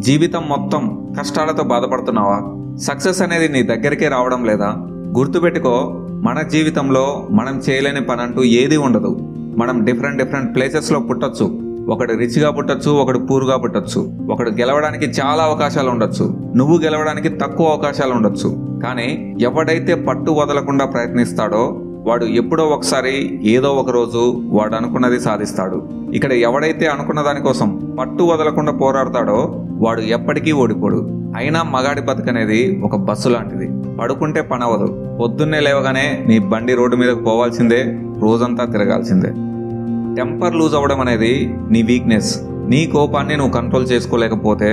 జీవితం మొత్తం కష్టాలతో బాధపడుతున్నావా? సక్సెస్ అనేది నీ దగ్గరికే రావడం లేదా? గుర్తుపెట్టుకో, మన జీవితంలో మనం చేయలేని పని అంటూ ఏది ఉండదు. మనం డిఫరెంట్ ప్లేసెస్లో పుట్టొచ్చు. ఒకడు రిచ్గా పుట్టొచ్చు, ఒకడు పూర్గా పుట్టొచ్చు. ఒకడు గెలవడానికి చాలా అవకాశాలు ఉండొచ్చు, నువ్వు గెలవడానికి తక్కువ అవకాశాలు ఉండొచ్చు. కానీ ఎవడైతే పట్టు వదలకుండా ప్రయత్నిస్తాడో వాడు ఎప్పుడో ఒకసారి ఏదో ఒక రోజు వాడు అనుకున్నది సాధిస్తాడు. ఇక్కడ ఎవడైతే అనుకున్న దానికోసం పట్టు వదలకుండా పోరాడతాడో వాడు ఎప్పటికీ ఓడిపోడు. అయినా మగాడి బతుకనేది ఒక బస్సు లాంటిది. పడుకుంటే పనవదు. పొద్దున్నే లేవగానే నీ బండి రోడ్డు మీదకు పోవాల్సిందే, రోజంతా తిరగాల్సిందే. టెంపర్ లూజ్ అవ్వడం అనేది నీ వీక్నెస్. నీ కోపాన్ని నువ్వు కంట్రోల్ చేసుకోలేకపోతే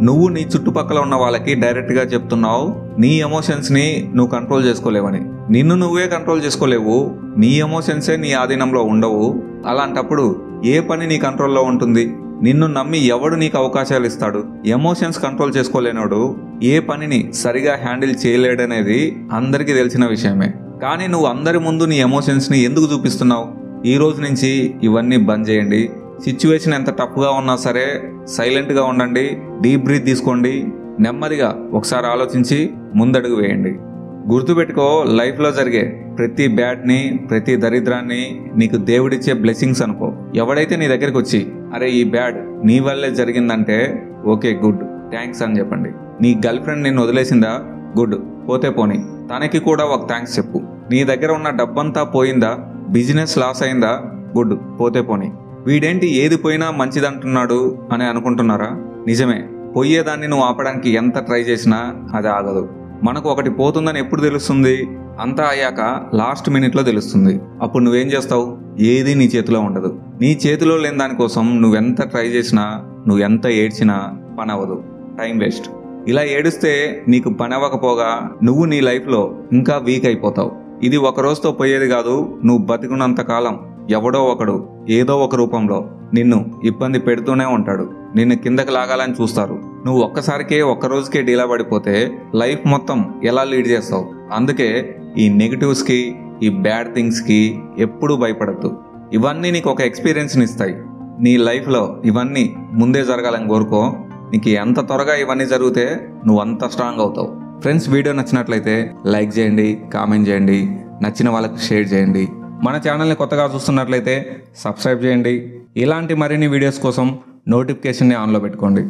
నువ్వు నీ చుట్టుపక్కల ఉన్న వాళ్ళకి డైరెక్ట్గా చెప్తున్నావు నీ ఎమోషన్స్ని నువ్వు కంట్రోల్ చేసుకోలేవని. నిన్ను నువ్వే కంట్రోల్ చేసుకోలేవు, నీ ఎమోషన్సే నీ ఆధీనంలో ఉండవు. అలాంటప్పుడు ఏ పని నీ కంట్రోల్లో ఉంటుంది? నిన్ను నమ్మి ఎవడు నీకు అవకాశాలు ఇస్తాడు? ఎమోషన్స్ కంట్రోల్ చేసుకోలేనోడు ఏ పనిని సరిగా హ్యాండిల్ చేయలేడనేది అందరికీ తెలిసిన విషయమే. కానీ నువ్వు అందరి ముందు నీ ఎమోషన్స్ని ఎందుకు చూపిస్తున్నావు? ఈ రోజు నుంచి ఇవన్నీ బంద్ చేయండి. సిచ్యువేషన్ ఎంత టఫ్గా ఉన్నా సరే సైలెంట్గా ఉండండి, డీప్ బ్రీత్ తీసుకోండి, నెమ్మదిగా ఒకసారి ఆలోచించి ముందడుగు వేయండి. గుర్తుపెట్టుకో, లైఫ్లో జరిగే ప్రతి బ్యాడ్ని, ప్రతి దరిద్రాన్ని నీకు దేవుడిచ్చే బ్లెస్సింగ్స్ అనుకో. ఎవడైతే నీ దగ్గరికి వచ్చి అరే ఈ బ్యాడ్ నీ వల్లే జరిగిందంటే ఓకే గుడ్ థ్యాంక్స్ అని చెప్పండి. నీ గర్ల్ ఫ్రెండ్ నిన్ను వదిలేసిందా? గుడ్, పోతే పోనీ, తనకి కూడా ఒక థ్యాంక్స్ చెప్పు. నీ దగ్గర ఉన్న డబ్బంతా పోయిందా? బిజినెస్ లాస్ అయిందా? గుడ్, పోతే పోనీ. వీడేంటి ఏది పోయినా మంచిదంటున్నాడు అని అనుకుంటున్నారా? నిజమే, పోయేదాన్ని నువ్వు ఆపడానికి ఎంత ట్రై చేసినా అది ఆగదు. మనకు ఒకటి పోతుందని ఎప్పుడు తెలుస్తుంది? అంతా అయ్యాక లాస్ట్ మినిట్లో తెలుస్తుంది. అప్పుడు నువ్వేం చేస్తావు? ఏది నీ చేతిలో ఉండదు. నీ చేతిలో లేని దానికోసం నువ్వెంత ట్రై చేసినా, నువ్వెంత ఏడ్చినా పని అవ్వదు, టైం వేస్ట్. ఇలా ఏడిస్తే నీకు పని అవ్వకపోగా నువ్వు నీ లైఫ్లో ఇంకా వీక్ అయిపోతావు. ఇది ఒక రోజుతో పోయేది కాదు. నువ్వు బతికున్నంత కాలం ఎవడో ఒకడు ఏదో ఒక రూపంలో నిన్ను ఇబ్బంది పెడుతూనే ఉంటాడు. నిన్ను కిందకి లాగాలని చూస్తారు. నువ్వు ఒక్కసారికే ఒక్క రోజుకే డీలా పడిపోతే లైఫ్ మొత్తం ఎలా లీడ్ చేస్తావు? అందుకే ఈ నెగిటివ్స్కి, ఈ బ్యాడ్ థింగ్స్కి ఎప్పుడూ భయపడద్దు. ఇవన్నీ నీకు ఒక ఎక్స్పీరియన్స్ని ఇస్తాయి. నీ లైఫ్లో ఇవన్నీ ముందే జరగాలని కోరుకో. నీకు ఎంత త్వరగా ఇవన్నీ జరిగితే నువ్వు అంత స్ట్రాంగ్ అవుతావు. ఫ్రెండ్స్, వీడియో నచ్చినట్లయితే లైక్ చేయండి, కామెంట్ చేయండి, నచ్చిన వాళ్ళకి షేర్ చేయండి. మన ఛానల్ని కొత్తగా చూస్తున్నట్లయితే సబ్స్క్రైబ్ చేయండి. ఇలాంటి మరిన్ని వీడియోస్ కోసం నోటిఫికేషన్ని ఆన్లో పెట్టుకోండి.